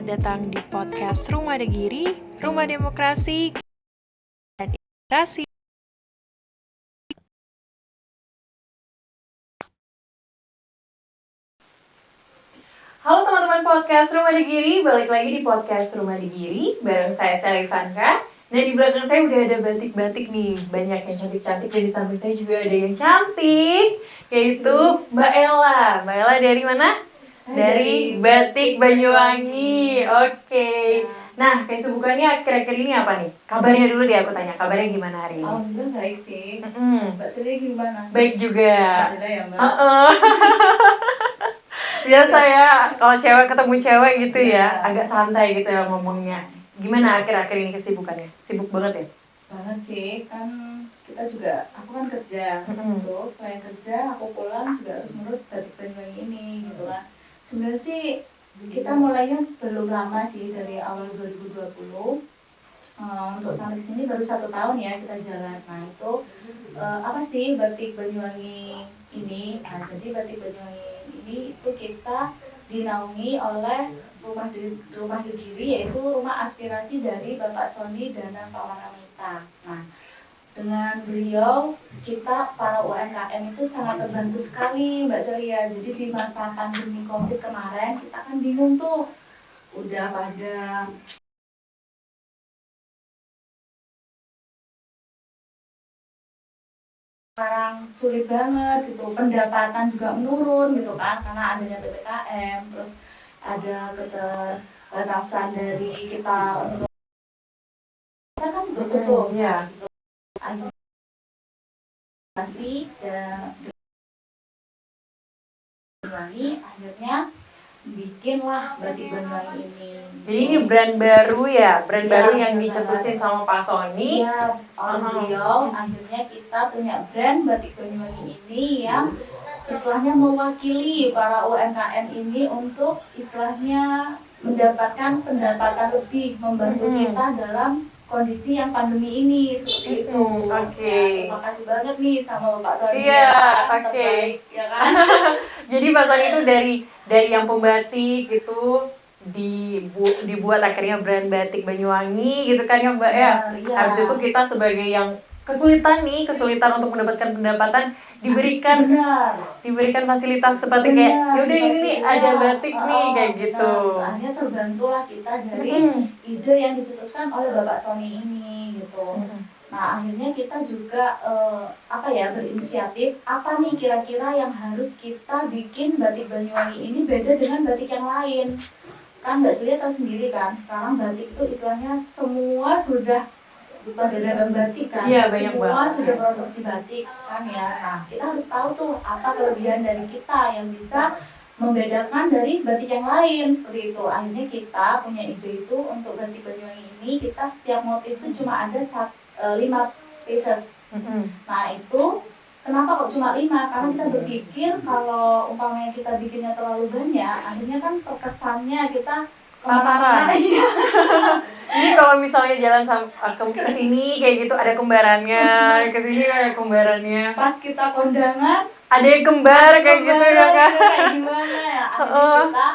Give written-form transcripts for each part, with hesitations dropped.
selamat datang di podcast Rumah Degiri, Rumah Demokrasi dan Inspirasi. Halo teman-teman podcast Rumah Degiri, balik lagi di podcast Rumah Degiri bareng saya Sally Ivanka. Dan di belakang saya udah ada batik-batik nih, banyak yang cantik-cantik, dan di samping saya juga ada yang cantik, yaitu Mbak Ella. Mbak Ella dari mana? Dari Batik Banyuwangi. Oke. Nah, kesibukannya akhir-akhir ini apa nih? Kabarnya dulu deh, aku tanya. Kabarnya gimana hari ini? Alhamdulillah baik sih. Mbak Sri gimana? Baik juga. Alhamdulillah ya Mbak. Biasa ya, kalau cewek ketemu cewek gitu ya, Iya. agak santai gitu ya ngomongnya. Gimana akhir-akhir ini kesibukannya? Sibuk banget ya? Banget sih, kan kita juga, aku kan kerja gitu. Selain kerja, aku pulang juga harus ngurus Batik Banyuwangi ini gitu kan. Sebenarnya sih kita mulainya belum lama sih, dari awal 2020. Untuk sampai di sini baru 1 tahun ya kita jalan. Nah itu apa sih Batik Banyuwangi ini? Nah jadi Batik Banyuwangi ini itu kita dinaungi oleh Rumah Degiri, yaitu rumah aspirasi dari Bapak Sony Danang Pawanamita. Nah dengan beliau kita para UMKM itu sangat terbantu sekali Mbak Celia. Jadi di masa pandemi COVID kemarin kita kan bingung tuh, udah pada sekarang sulit banget gitu, pendapatan juga menurun gitu kan, karena adanya PPKM, terus ada keterbatasan dari kita untuk kan betul Iya. gitu. Administrasi dan Banyuwangi akhirnya bikinlah Batik Banyuwangi ini. Jadi ini brand baru ya? Brand Iya, baru yang brand dicetusin baru. sama Pak Sony? Iya, oleh beliau akhirnya kita punya brand Batik Banyuwangi ini yang istilahnya mewakili para UMKM ini untuk istilahnya mendapatkan pendapatan lebih, membantu kita dalam kondisi yang pandemi ini, seperti itu. Oke. Ya, terima kasih banget nih sama Bapak Sony. Iya, ya, oke. terbaik, ya kan? Jadi Pak Sony itu dari yang pembatik gitu dibuat akhirnya brand Batik Banyuwangi gitu kan ya Mbak ya. Iya. Habis itu kita sebagai yang kesulitan untuk mendapatkan pendapatan diberikan fasilitas seperti kayak yaudah ini nih ada batik nih kayak gitu. Akhirnya terbantulah kita dari ide yang dicetuskan oleh Bapak Sony ini gitu. Nah akhirnya kita juga berinisiatif apa nih kira-kira yang harus kita bikin Batik Banyuwangi ini beda dengan batik yang lain. Kan Mbak Sri tahu sendiri kan, sekarang batik itu istilahnya semua sudah pada dagang batik kan, iya, banyak semua banget. sudah produksi batik kan ya. Nah kita harus tahu tuh apa kelebihan dari kita yang bisa membedakan dari batik yang lain, seperti itu. Akhirnya kita punya ide itu untuk Batik Banyuwangi ini, kita setiap motif itu cuma ada 5 pieces. Nah itu kenapa kok cuma 5? Karena kita berpikir kalau umpamanya kita bikinnya terlalu banyak, akhirnya kan perkesannya kita pasaran. Iya. Jadi kalau misalnya jalan ke sini kayak gitu ada kembarannya, ke sini ada kembarannya. Pas kita kondangan ada yang kembar kayak gitu ya kan. Kayak gimana ya? Akhirnya kita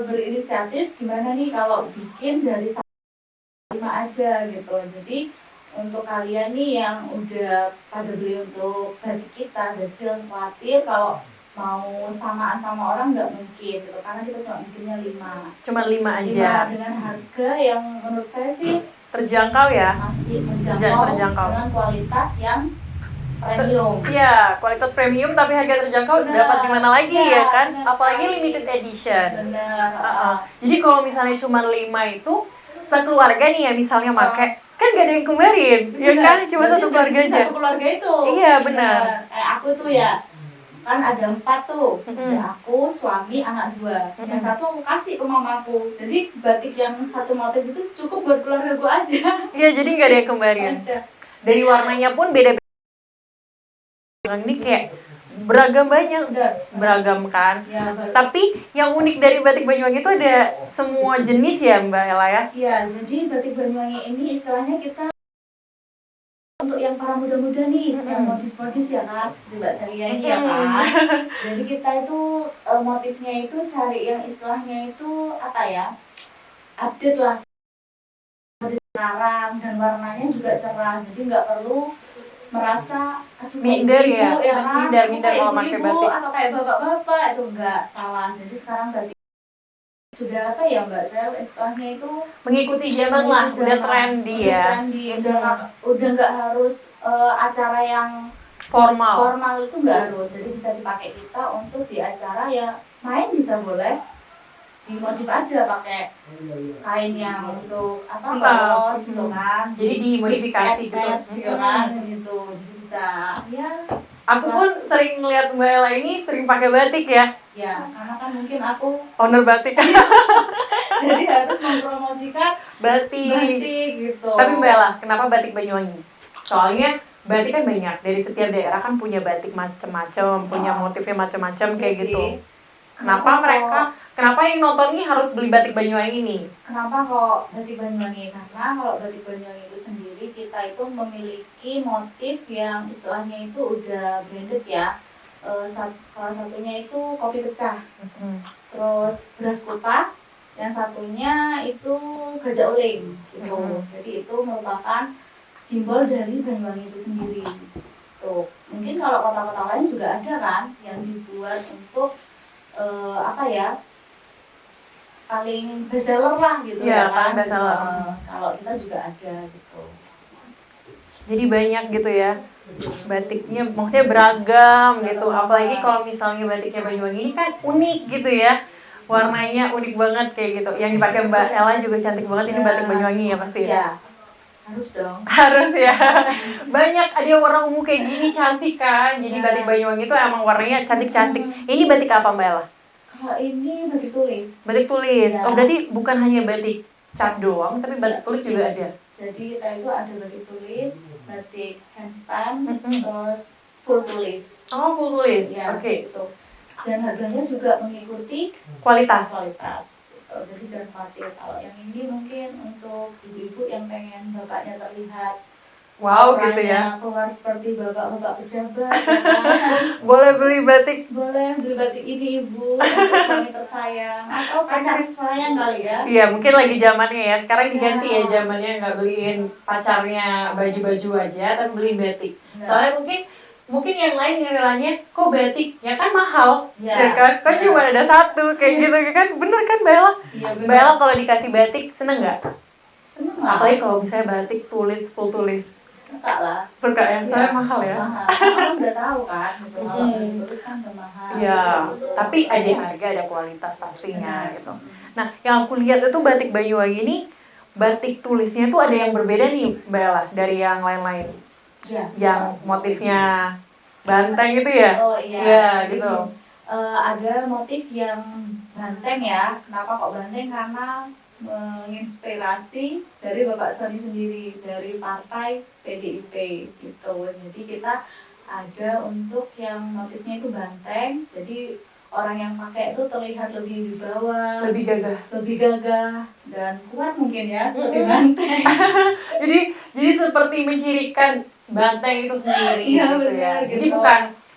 berinisiatif gimana nih kalau bikin dari 5 aja gitu. Jadi untuk kalian nih yang udah pada beli untuk batik kita, jadi jangan khawatir kalau mau samaan sama orang nggak mungkin gitu, karena kita cuma bikinnya 5. Cuma 5 aja. Dengan harga yang menurut saya sih terjangkau ya. Masih terjangkau. Dengan kualitas yang premium. Iya, kualitas premium tapi harga terjangkau. Dapat di mana lagi ya kan? Apalagi limited edition. Benar. Jadi kalau misalnya cuma 5 itu sekeluarga nih ya misalnya make, kan gak ada yang kembarin, ya kan? Cuma satu keluarga aja. Satu keluarga itu. Iya benar. Kayak aku tuh ya, kan ada 4 tuh, ada aku, suami, anak 2. Yang satu aku kasih ke mamaku. Jadi batik yang satu motif itu cukup buat keluarga gue aja. Iya, jadi nggak ada yang kembarin. Dari warnanya pun beda-beda. Ini kayak beragam banyak, beragam kan. Ya, tapi yang unik dari Batik Banyuwangi itu ada semua jenis ya Mbak Ella ya? Iya, jadi Batik Banyuwangi ini istilahnya kita untuk yang para muda-muda nih, yang modis-modis ya kan, seperti Mbak Celia ini ya kan. Jadi kita itu motifnya itu cari yang istilahnya itu apa ya, update lah sekarang, dan warnanya juga cerah, jadi nggak perlu merasa aduh Minder ibu, ya, kan minder kayak kalau pakai ibu-ibu batik. atau kayak bapak-bapak, itu nggak salah. Jadi sekarang batik sudah apa ya Mbak, saya istilahnya itu Mengikuti zaman lah, udah trendy ya. Udah nggak harus acara yang formal itu nggak harus, jadi bisa dipakai kita untuk di acara ya main bisa boleh, dimodif aja pakai kain yang untuk apa polos gitu kan, jadi dimodifikasi gitu kan, gitu. Jadi bisa ya. Aku pun sering ngeliat Mbak Ella ini sering pakai batik ya. Ya, karena kan mungkin aku owner batik. jadi harus mempromosikan batik gitu. Tapi Mbak Ella, kenapa batik Banyuwangi? Soalnya batik kan banyak, dari setiap daerah kan punya batik macam-macam, punya motifnya macam-macam kayak gitu. Kenapa yang nonton ini harus beli batik Banyuwangi nih? Kenapa kok batik Banyuwangi? Karena kalau batik Banyuwangi itu sendiri, kita itu memiliki motif yang istilahnya itu udah branded ya. Salah satunya itu kopi pecah, terus beras kutah, yang satunya itu gajah uling gitu. Jadi itu merupakan simbol dari Banyuwangi itu sendiri. Tuh, mungkin kalau kota-kota lain juga ada kan yang dibuat untuk paling bestseller lah gitu ya kan. Kalau kita juga ada gitu. Jadi banyak gitu ya batiknya, maksudnya beragam gitu. Apalagi kalau misalnya batiknya Banyuwangi ini kan unik gitu ya, warnanya unik banget kayak gitu. Yang dipakai Mbak Ella juga cantik banget. Ini batik Banyuwangi ya pasti ya? Harus dong. Harus ya. Banyak ada warna ungu kayak gini cantik kan. Jadi batik Banyuwangi itu emang warnanya cantik-cantik. Ini batik apa Mbak Ella? Kalau ini batik tulis. Batik tulis. Oh berarti bukan hanya batik cat doang, tapi batik tulis juga ada. Jadi kita itu ada batik tulis, batik handstand, terus full tulis. Oh full tulis. Ya, Oke. gitu. Dan harganya juga mengikuti kualitas. Jadi jangan khawatir. Kalau yang ini mungkin untuk ibu-ibu yang pengen bapaknya terlihat gitu ya, keluar seperti bapak-bapak pejabat. Boleh beli batik ini ibu, untuk suami tersayang atau pacar tersayang kali ya. Iya mungkin lagi zamannya ya, sekarang diganti ya zamannya, nggak beliin pacarnya baju-baju aja tapi beliin batik. Soalnya mungkin yang lain nilainya kok batik ya kan mahal, ya kan? Kok cuma ada satu kayak gitu kan? Bener kan Bella? Iya, Bella kalau dikasih batik seneng nggak? Seneng lah. Apalagi kalau misalnya batik tulis full tulis. Suka lah. Suka ya? Soalnya mahal ya? Mahal. Orang udah tahu kan, gitu. Kalau tulis kan udah mahal. Iya, tapi ada harga, ada kualitas pastinya gitu. Nah, yang aku lihat itu batik Banyuwangi ini, batik tulisnya tuh ada yang berbeda nih, Bella, dari yang lain-lain. Iya. Yang motifnya banteng gitu ya? Oh iya. Iya, gitu. Ada motif yang banteng ya. Kenapa kok banteng? Karena menginspirasi dari Bapak Sony sendiri, dari partai PDIP gitu. Jadi kita ada untuk yang motifnya itu banteng, jadi orang yang pakai itu terlihat lebih wibawa, lebih gagah dan kuat mungkin ya, seperti banteng. jadi seperti mencirikan banteng itu sendiri gitu ya. Jadi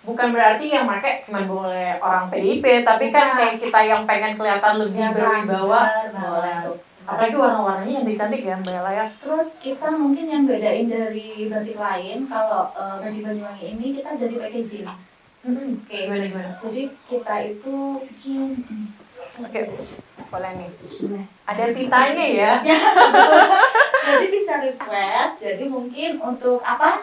bukan berarti yang pakai cuma boleh orang PDIP, tapi kan kayak kita yang pengen kelihatan lebih berwibawa boleh tuh. Apalagi warna-warnanya cantik-cantik ya Mbak Ella ya. Terus kita mungkin yang bedain dari batik lain, kalau batik Banyuwangi ini kita dari packaging. Oke, gimana? Jadi kita itu bikin Oke, boleh nih. Ada titanya ya. Jadi bisa request, jadi mungkin untuk apa?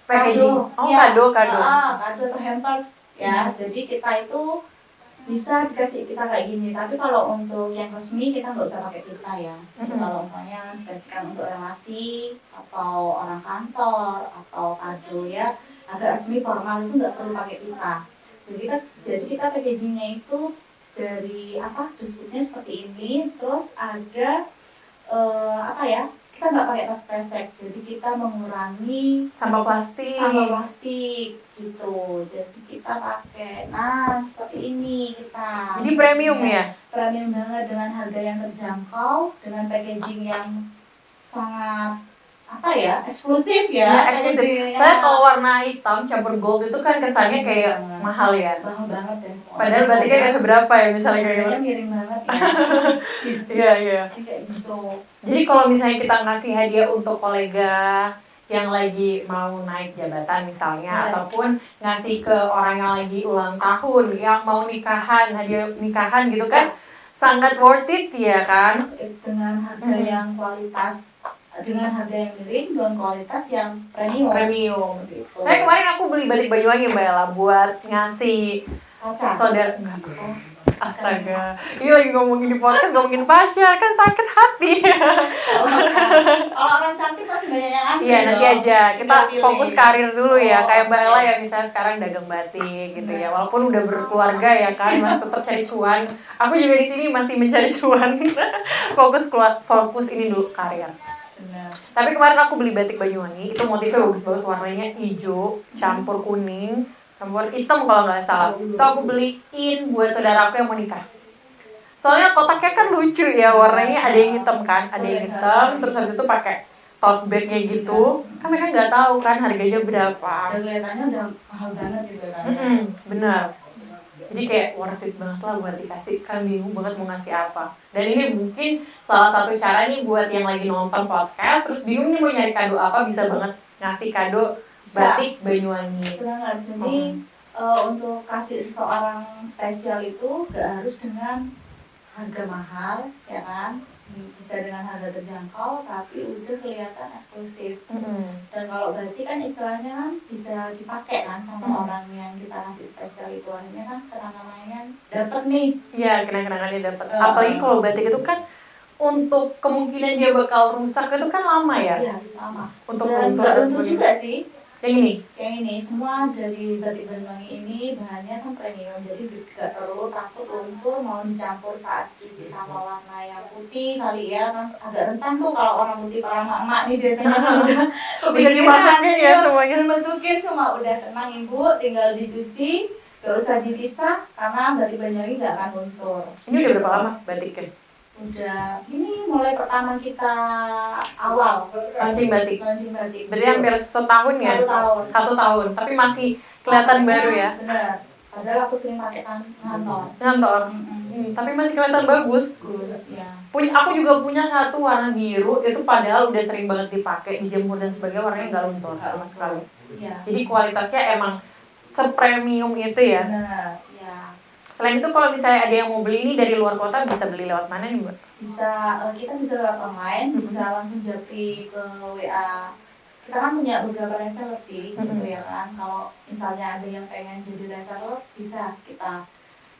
Packaging. Kado atau hampers ya. Jadi kita itu bisa dikasih pita kayak gini, tapi kalau untuk yang resmi kita nggak usah pakai pita ya. Kalau umpamanya dikasihkan untuk relasi atau orang kantor atau kado ya agak resmi formal itu nggak perlu pakai pita. Jadi kita packagingnya itu dari dusbutnya seperti ini, terus ada kita nggak pakai tas kresek, jadi kita mengurangi sampah plastik gitu. Jadi kita pakai seperti ini kita. Jadi premium ya? Premium banget, dengan harga yang terjangkau, dengan packaging yang sangat apa ya, eksklusif ya. Ya, eksklusif. Saya kalau warna hitam campur gold itu kan kesannya kayak mahal ya. Mahal banget ya. Padahal batiknya nggak seberapa ya misalnya kayak gitu. Harganya miring banget ya. Iya. Kayak gitu. Jadi kalau misalnya kita ngasih hadiah untuk kolega yang lagi mau naik jabatan misalnya, ataupun ngasih ke orang yang lagi ulang tahun, yang mau nikahan, hadiah nikahan gitu kan, sangat worth it ya kan? Dengan harga yang kualitas, dengan harga yang miring, dengan kualitas yang premium. Gitu. Saya kemarin aku beli batik Banyuwangi Mbak Ella buat ngasih saudara. Astaga, ini lagi ngomongin di podcast, ngomongin pacar, kan sakit hati. Kalau orang cantik pasti banyak yang ambil. Iya, nanti aja. Kita fokus karir dulu ya. Kayak Mbak Ella yang misalnya sekarang dagang batik gitu ya. Walaupun udah berkeluarga ya kan, masih tetap cari cuan. Aku juga di sini masih mencari cuan. Fokus ini dulu karir. Benar. Tapi kemarin aku beli batik Banyuwangi, itu motifnya bagus banget, warnanya hijau, campur kuning, campur hitam kalau nggak salah. Itu aku beliin buat saudara aku yang mau nikah. Soalnya kotaknya kan lucu ya, warnanya ada yang hitam kan, ada yang hitam, terus habis itu pakai tote bagnya gitu. Kan mereka nggak tahu kan harganya berapa. Dan kelihatannya udah mahal banget gitu kan. Benar. Jadi kayak worth it banget lah buat dikasih, kan bingung banget mau ngasih apa. Dan ini mungkin salah satu cara nih buat yang lagi nonton podcast, terus bingung nih mau nyari kado apa, bisa banget ngasih kado batik Banyuwangi. Bisa banget. Jadi untuk kasih seseorang spesial itu gak harus dengan harga mahal, ya kan? Bisa dengan harga terjangkau, tapi udah kelihatan eksklusif. Dan kalau batik kan istilahnya kan bisa dipakai kan sama orang yang kita kasih spesial itu, akhirnya kan kenang-kenangannya dapat nih. Iya, kenang-kenangannya dapat. Apalagi kalau batik itu kan untuk kemungkinan dia bakal rusak itu kan lama ya. Iya, lama. Untuk dan nggak luntur juga sih. Yang ini semua dari batik Banyuwangi ini bahannya kan premium, jadi tidak perlu takut luntur mau dicampur saat cuci sama warna yang putih kali ya kan, agak rentan tuh kalau orang putih para emak-emak nih biasanya kan udah dimasukin ya semuanya, dimasukin cuma udah tenang ibu, tinggal dicuci, gak usah dipisah karena batik Banyuwangi gak akan luntur. Ini udah berapa lama batiknya? Udah, ini mulai pertama kita awal launching batik. Berarti hampir setahun ya? 1 tahun, tapi masih kelihatan baru ya? Bener, padahal aku sering pakai ngantor. Tapi masih kelihatan bagus. Ya. Aku juga punya satu warna biru, itu padahal udah sering banget dipakai, dijemur dan sebagainya, warnanya nggak luntur sama sekali. Ya. Jadi kualitasnya emang sepremium itu ya? Bener, ya. Selain itu kalau misalnya ada yang mau beli ini dari luar kota, bisa beli lewat mana nih Mbak? Kita bisa lewat online, bisa langsung japri ke WA. Kita kan punya beberapa reseller sih, gitu ya kan. Kalau misalnya ada yang pengen jadi reseller, bisa kita.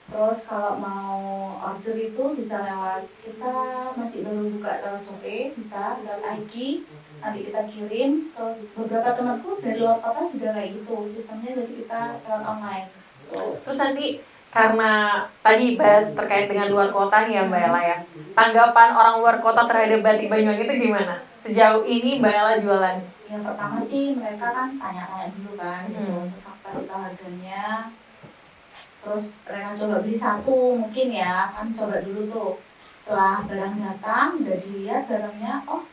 Terus kalau mau order itu bisa lewat, kita masih baru buka lewat Shopee, bisa lewat IG, nanti kita kirim. Terus beberapa temanku dari luar kota sudah kayak gitu, sistemnya dari kita lewat online. Terus nanti karena tadi bahas terkait dengan luar kota nih ya Mbak Ella ya, tanggapan orang luar kota terhadap batik Banyuwangi itu gimana? Sejauh ini Mbak Ella jualan? Yang pertama sih mereka kan tanya-tanya dulu kan, terus aku kasih tahu harganya. Terus mereka coba beli satu mungkin ya, kan coba dulu tuh. Setelah barang datang, udah dilihat barangnya, oh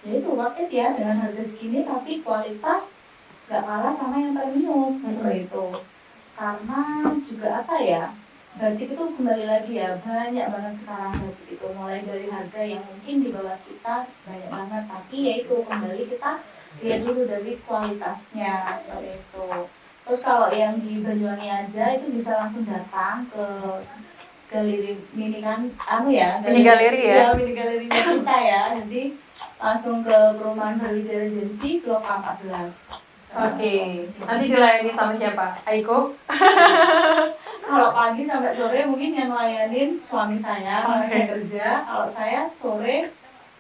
ya itu worth it ya dengan harga segini, tapi kualitas gak kalah sama yang premium, seperti itu. Karena juga apa ya, batik itu kembali lagi ya, banyak banget sekarang batik itu, mulai dari harga yang mungkin di bawah kita banyak banget, tapi ya itu kembali kita lihat dulu dari kualitasnya, seperti itu. Terus kalau yang di Banyuwangi aja itu bisa langsung datang ke galeri mini kan, mini galerinya kita ya, jadi langsung ke perumahan Brawijaya Regency Blok 14. Oke. Nanti dilayani sama siapa? Aiko? Kalau pagi sampai sore mungkin yang melayanin suami saya, kalau saya kerja. Kalau saya sore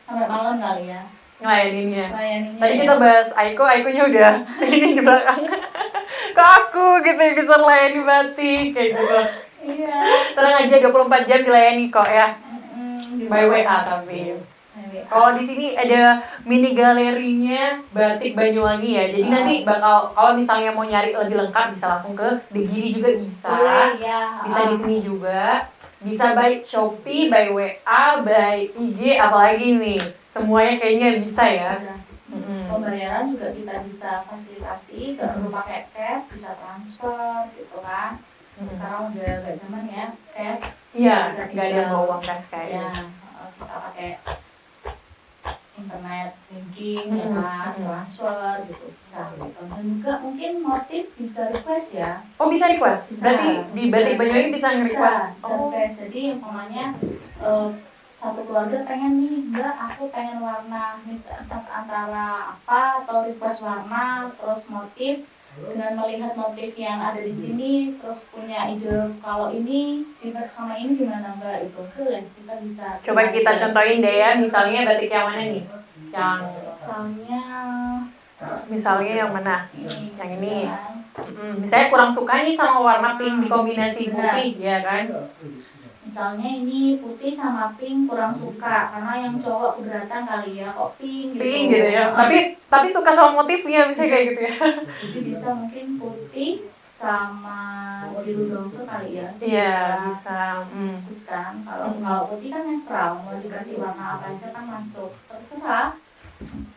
sampai malam kali ya. Ngelayaninnya. Tadi kita bahas Aikonya udah ini di belakang. Kok aku gitu bisa melayani batik kayak gitu. Iya. Tenang aja 24 jam dilayani kok ya. By WA tapi. Kalau di sini ada mini galerinya batik Banyuwangi ya. Jadi nanti bakal kalau misalnya mau nyari lebih lengkap bisa langsung ke Degiri juga bisa. Bisa di sini juga. Bisa by Shopee, by WA, by IG, apalagi nih. Semuanya kayaknya bisa ya. pembayaran juga kita bisa fasilitasi, gak perlu pakai cash, bisa transfer gitu kan. Sekarang udah gak zaman ya cash. Iya, Bisa nggak ada yang bawa uang cash kayak ya, gitu. kita pakai internet banking ya kan, transfer gitu bisa gitu. Dan juga mungkin motif bisa request ya. Oh bisa request? Berarti di Batik Banyuwangi bisa nge-request? Bisa request. Jadi umpamanya satu keluarga pengen nih, Mbak aku pengen warna mix antara apa atau request warna terus motif, dengan melihat motif yang ada di sini terus punya ide kalau ini dibuat sama ini gimana Mbak, itu boleh kita bisa. Coba kita contohin deh ya, misalnya batik yang mana nih? Yang misalnya yang mana? Yang ini. Misalnya kurang suka nih sama warna pink dikombinasi putih, ya kan? Misalnya ini putih sama pink kurang suka karena yang cowok keberatan kali ya kok pink gitu. Pink gitu ya. Tapi suka sama motifnya misalnya kayak gitu ya. Jadi bisa mungkin putih sama biru dongker kali ya. Iya, bisa. Terus kan kalau putih kan netral, mau dikasih warna apa aja kan masuk. Terserah.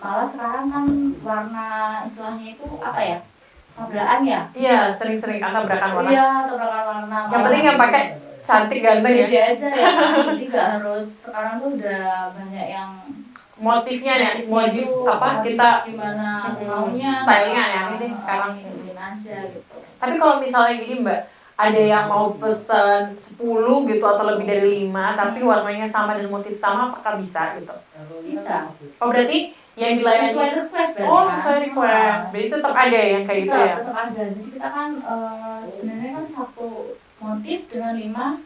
Malah sekarang kan warna istilahnya itu apa ya? Tabrakan ya? Iya, sering-sering tabrakan warna. Iya, tabrakan warna. Yang penting yang pakai cantik ganteng ya. Beda aja ya. Jadi nggak harus, sekarang tuh udah banyak yang motifnya nih, motif apa kita gimana maunya, stylenya aneh deh sekarang. Ikutin aja gitu. Tapi kalau misalnya gini Mbak, ada yang mau pesen 10 gitu atau lebih dari 5 tapi warnanya sama dan motif sama, apakah bisa gitu? Bisa. Oh berarti yang dilayani sesuai request berarti. Oh sesuai request, berarti tetap ada yang kayak gitu ya? Tetap ada, jadi kita kan sebenarnya kan satu motif dengan 5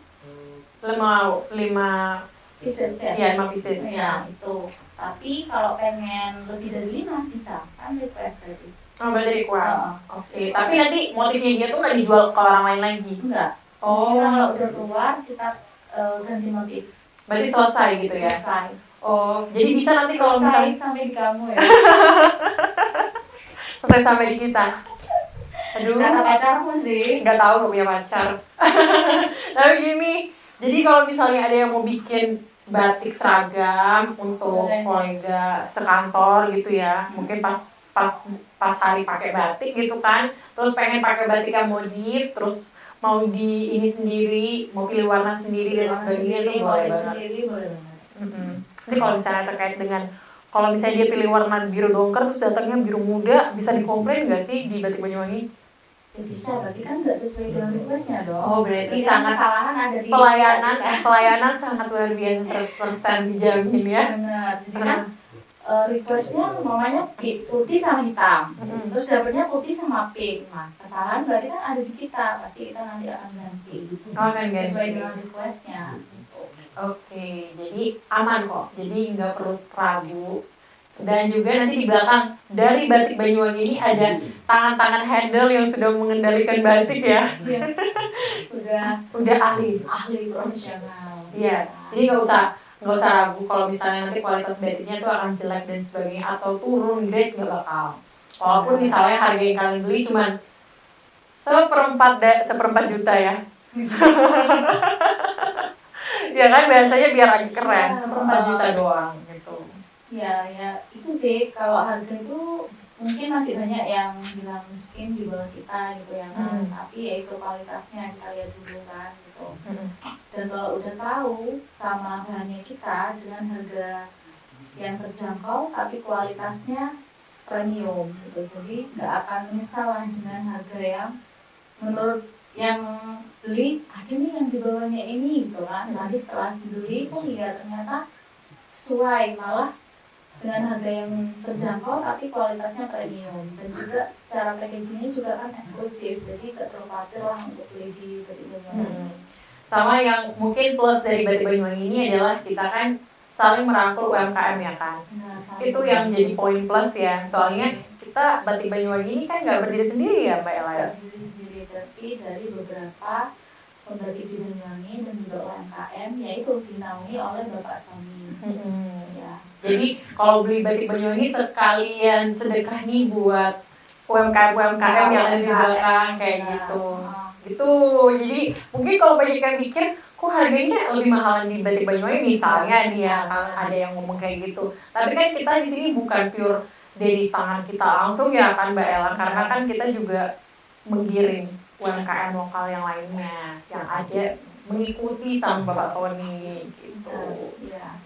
pieces ya? Iya 5 pieces ya. Itu, tapi kalau pengen lebih dari 5 bisa, kan request berarti. Oh berarti request, oke. Tapi nanti motifnya dia tuh nggak dijual ke orang lain lagi? Enggak. Oh. Kalau udah keluar kita ganti motif. Berarti selesai gitu ya? Selesai. Oh, jadi bisa nanti kalau misalnya sampai di kamu ya? selesai sampai di kita. Aduh. Kata pacarmu sih. Nggak tahu, gak punya pacar. Tapi gini, jadi kalau misalnya ada yang mau bikin batik seragam untuk kolega sekantor gitu ya, mungkin pas hari pakai batik gitu kan, terus pengen pakai batik yang modif, terus mau di ini sendiri, mau pilih warna sendiri dan sebagainya itu boleh banget. Jadi kalau misalnya terkait dengan kalau misalnya dia pilih warna biru dongker terus datangnya biru muda, bisa dikomplain nggak sih di Batik Banyuwangi? Ya bisa, berarti kan nggak sesuai dengan requestnya dong. Oh berarti sangat kesalahan ada di pelayanan sangat luar biasa 100% dijamin ya. Benar, jadi kan requestnya namanya putih sama hitam, terus dapetnya putih sama pink. Nah kesalahan berarti kan ada di kita, pasti kita nanti akan ganti gitu. Sesuai dengan requestnya. Oke, jadi aman kok, jadi nggak perlu ragu. Dan juga nanti di belakang dari Batik Banyuwangi ini ada tangan-tangan handle yang sudah mengendalikan batik ya. Udah ahli profesional. Iya, jadi nggak usah ragu kalau misalnya nanti kualitas batiknya itu akan jelek dan sebagainya atau turun grade, nggak bakal. Walaupun misalnya harga yang kalian beli cuma seperempat juta ya. Ya kan biasanya biar agak keren, 1,4 juta doang gitu. Ya itu sih, kalau harga itu mungkin masih banyak yang bilang miskin di bawah kita gitu ya kan. Tapi ya itu kualitasnya kita lihat dulu kan gitu. Dan kalau udah tahu sama bahannya kita dengan harga yang terjangkau tapi kualitasnya premium gitu. Jadi nggak akan menyesal lah dengan harga yang menurut yang beli ada nih yang di bawahnya ini gitu kan. Nanti setelah dibeli kok ya ternyata sesuai, malah dengan harga yang terjangkau tapi kualitasnya premium. Dan juga secara packagingnya juga kan eksklusif, jadi gak terlalu khawatir lah untuk beli di Batik Banyuwangi. Sama yang mungkin plus dari Batik Banyuwangi ini adalah kita kan saling merangkul UMKM ya kan. Itu yang jadi poin plus ya, soalnya kita Batik Banyuwangi ini kan gak berdiri sendiri ya Mbak Ella ya? Berdiri sendiri, tapi dari beberapa pembatik di Banyuwangi dan juga UMKM, yaitu dinaungi oleh Bapak Sony. Ya. Jadi kalau beli Batik Banyuwangi sekalian sedekah nih buat UMKM yang ada di belakang kayak gitu. Gitu. Jadi mungkin kalau banyak yang pikir kok harganya lebih mahalan di Batik Banyuwangi misalnya nih ya, kan ada yang ngomong kayak gitu. Tapi kan kita di sini bukan pure dari tangan kita langsung ya kan Mbak Ella, karena kan kita juga menggiring UMKM lokal yang lainnya yang ada mengikuti sama Bapak Sony gitu. Iya.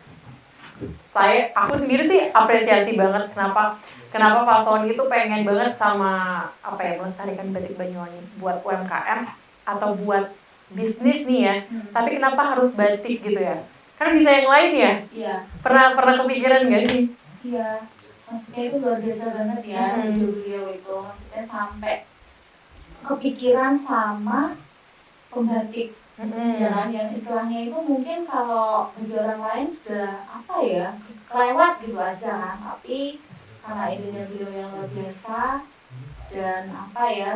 Aku sendiri sih apresiasi banget kenapa Pak Sony itu pengen banget sama melestarikan batik Banyuwangi buat UMKM atau buat bisnis nih ya. Tapi kenapa harus batik gitu ya? Kan bisa yang lain ya? Iya. Pernah kepikiran nggak sih? Iya. Maksudnya itu luar biasa banget ya beliau itu. Maksudnya sampai kepikiran sama pembatik. Ya kan, yang istilahnya itu mungkin kalau bagi orang lain sudah kelewat gitu aja kan, tapi karena idenya beliau yang luar biasa dan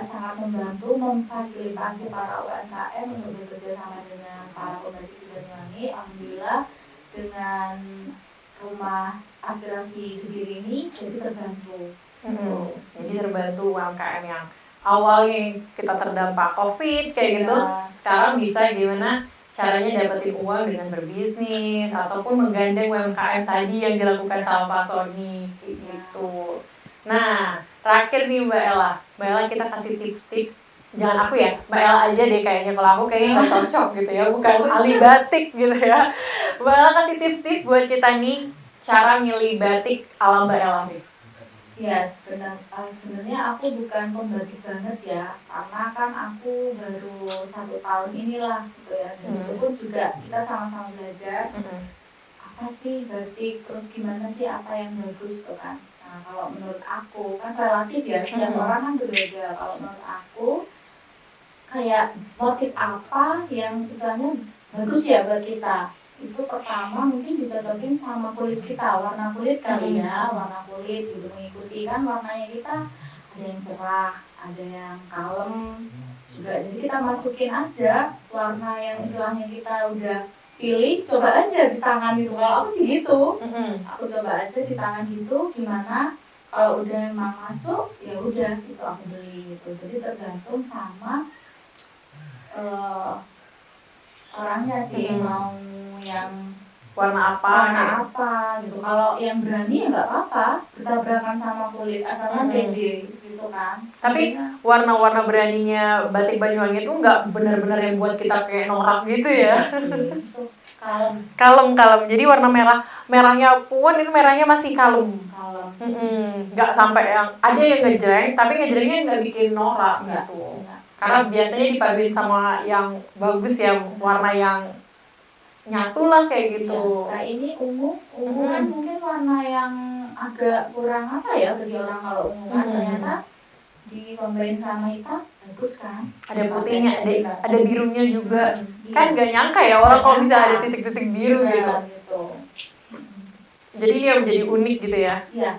sangat membantu memfasilitasi para UMKM untuk bekerja sama dengan para pembatik di Banyuwangi. Alhamdulillah dengan rumah aspirasi Kediri ini jadi terbantu. Jadi terbantu UMKM yang awalnya kita terdampak COVID kayak gitu, sekarang bisa gimana caranya dapetin uang dengan berbisnis ataupun menggandeng UMKM tadi yang dilakukan sama Pak Sony gitu. Nah, terakhir nih Mbak Ella kita kasih tips-tips. Jangan aku ya, Mbak Ella aja deh kayaknya, kalau aku kayaknya nggak cocok gitu ya, bukan ahli batik gitu ya. Mbak Ella kasih tips-tips buat kita nih cara milih batik ala Mbak Ella nih. Ya, sebenarnya aku bukan pembatik banget ya, karena kan aku baru 1 tahun inilah gitu ya. Dan itu pun juga kita sama-sama belajar apa sih batik, terus gimana sih apa yang bagus tuh kan. Nah, kalau menurut aku kan relatif ya, setiap orang kan berbeda. Kalau menurut aku kayak motif apa yang istilahnya bagus ya buat kita. Itu pertama mungkin dicocokin sama kulit kita, warna kulit kali ya, warna kulit gitu, mengikuti kan warnanya kita ada yang cerah, ada yang kalem juga. Jadi kita masukin aja warna yang istilahnya kita udah pilih, coba aja di tangan gitu. Kalau aku sih gitu, aku coba aja di tangan gitu, gimana kalau udah emang masuk ya udah gitu aku beli gitu. Jadi tergantung sama orangnya sih, mau yang warna apa gitu. Kalau yang berani ya nggak apa-apa, bertabrakan sama kulit asalkan pede gitu kan. Tapi warna-warna beraninya batik Banyuwangi itu nggak benar-benar yang buat kita kayak norak gitu ya. Kalem. Jadi warna merahnya pun itu merahnya masih kalem. Nggak sampai yang ada yang ngejreng, tapi ngejrengnya nggak bikin norak gitu. Karena biasanya dipaduin sama yang bagus ya, warna yang nyatu lah kayak gitu. Nah ini ungu kan mungkin warna yang agak kurang bagi orang kalau ungu kan, ternyata dikombain sama hitam bagus kan. Ada putihnya, ada birunya juga. Kan gak nyangka ya orang kalau bisa ada titik-titik biru gitu. Jadi dia menjadi unik gitu ya. Iya.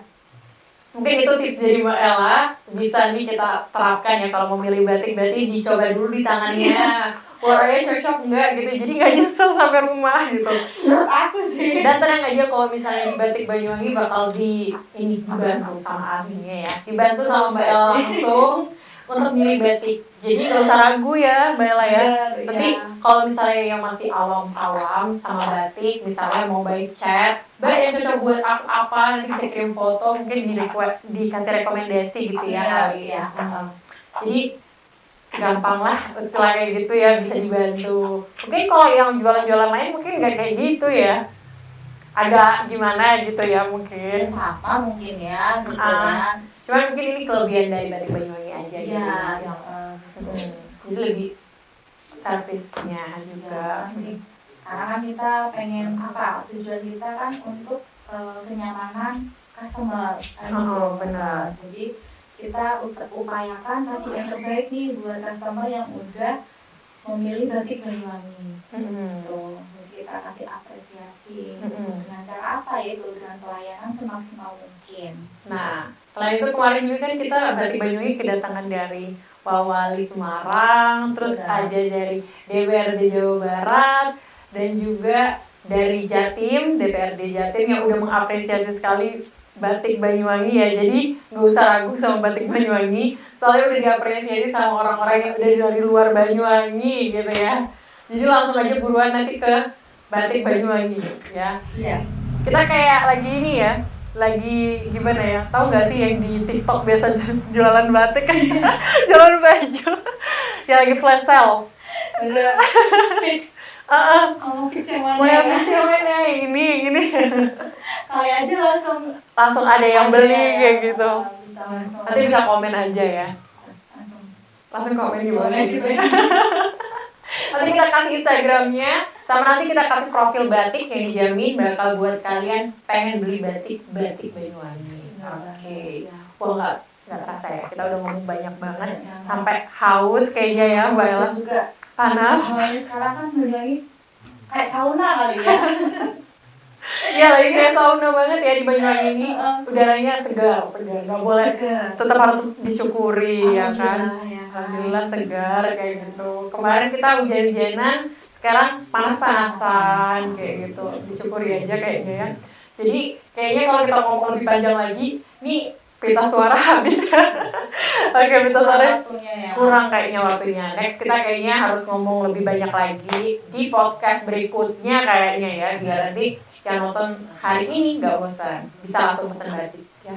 Mungkin itu tips dari Mbak Ella, bisa nih kita terapkan ya kalau mau milih batik, berarti dicoba dulu di tangannya. Warnanya cocok enggak gitu, jadi nggak nyesel sampai rumah gitu. Menurut aku sih. Dan tenang aja kalau misalnya di batik Banyuwangi bakal dibantu sama ahlinya ya, dibantu sama Mbak Ella langsung untuk milih batik. Jadi nggak usah ragu ya Mbak Ella ya. Nanti kalau misalnya yang masih awam sama batik, misalnya mau buy cat, Mbak yang cocok buat aku apa, nanti bisa kirim foto, mungkin dikasih rekomendasi gitu ya kali ya. Jadi gampang lah istilahnya gitu ya, bisa dibantu. Mungkin kalau yang jualan-jualan lain mungkin nggak kayak gitu ya, agak gimana gitu ya mungkin. Sama mungkin ya gitu kan. Cuma mungkin ini kelebihan dari batik Banyuwangi aja gitu. Iya. Jadi lebih servisnya juga. Karena kan kita pengen tujuan kita kan untuk kenyamanan customer. Benar. Jadi kita upayakan kasih yang terbaik nih buat customer yang udah memilih batik Banyuwangi. Jadi kita kasih apresiasi dengan cara dengan pelayanan semaksimal mungkin. Nah, selain itu kemarin juga kan kita batik Banyuwangi kedatangan dari Wali Semarang, terus ada dari DPRD Jawa Barat, dan juga dari Jatim, DPRD Jatim yang udah mengapresiasi sekali batik Banyuwangi ya. Jadi nggak usah ragu sama batik Banyuwangi, soalnya udah diapresiasi sama orang-orang yang udah dari luar Banyuwangi gitu ya. Jadi langsung aja buruan nanti ke batik Banyuwangi ya. Iya. Kita kayak lagi ini ya, lagi gimana ya? Tahu nggak sih yang di TikTok biasa jualan batik kan? Jualan baju. Ya lagi flash sale. Bener. Fix. Fix yang mana Mau ya? yang yang mana? Ini. Kali aja Langsung ada yang beli ya. kayak gitu. Bisa langsung. Nanti bisa komen aja ya. Langsung Komen di bawah. juga. Nanti kita kasih Instagramnya, sama nanti kita kasih profil batik yang dijamin bakal buat kalian pengen beli batik Banyuwangi. Oke. Wah nggak terasa ya, kita udah ngomong banyak banget sampai haus kayaknya ya Mbak Ella. Juga Panas. ini sekarang kan lagi kayak sauna kali ya. Iya lagi kayak sauna banget ya di Banyuwangi ini. Udaranya segar. Nggak boleh, tetap harus disyukuri ya kan. Alhamdulillah segar kayak gitu. Kemarin kita hujan-hujanan, sekarang panas-panasan kayak gitu. Disyukuri aja kayaknya ya. Jadi kayaknya kalau kita ngomong lebih panjang lagi, nih pita suara habis kan. Oke, pita suara kurang kayaknya waktunya. Next kita kayaknya harus ngomong lebih banyak lagi di podcast berikutnya kayaknya ya, biar nanti yang nonton hari ini nggak bosan, bisa langsung pesen batik ya.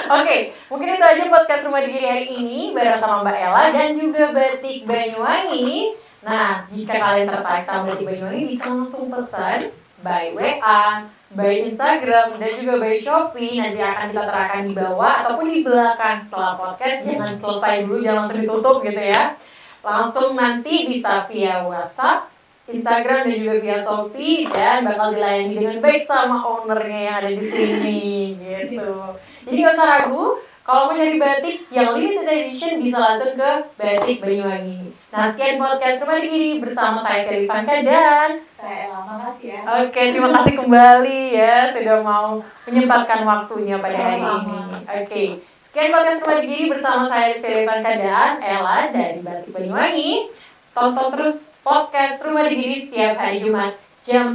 Oke, mungkin itu aja podcast Rumah Digiri hari ini bareng sama Mbak Ella dan juga Batik Banyuwangi. Nah, jika kalian tertarik sama Batik Banyuwangi bisa langsung pesan by WA, by Instagram, dan juga by Shopee. Nanti akan kita terakan di bawah ataupun di belakang setelah podcast. Jangan selesai dulu, jangan langsung ditutup gitu ya. Langsung nanti bisa via WhatsApp, Instagram, dan juga via Shopee, dan bakal dilayani dengan baik sama ownernya yang ada di sini gitu. Jadi gak usah ragu, kalau mau nyari batik yang limited edition bisa langsung ke Batik Banyuwangi. Nah, sekian podcast Rumah Digiri bersama saya Sally Ivanka dan saya Ella, makasih ya. Oke, terima kasih kembali ya sudah mau menyempatkan waktunya pada hari ini. Oke, sekian podcast Rumah Digiri bersama saya Sally Ivanka dan Ella dari Batik Banyuwangi. Tonton terus podcast Rumah Digiri setiap hari Jumat jam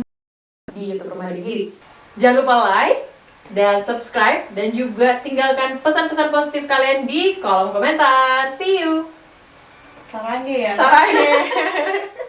di YouTube Rumah Digiri. Jangan lupa like dan subscribe dan juga tinggalkan pesan-pesan positif kalian di kolom komentar. See you. Sarangnya ya. Sarangnya.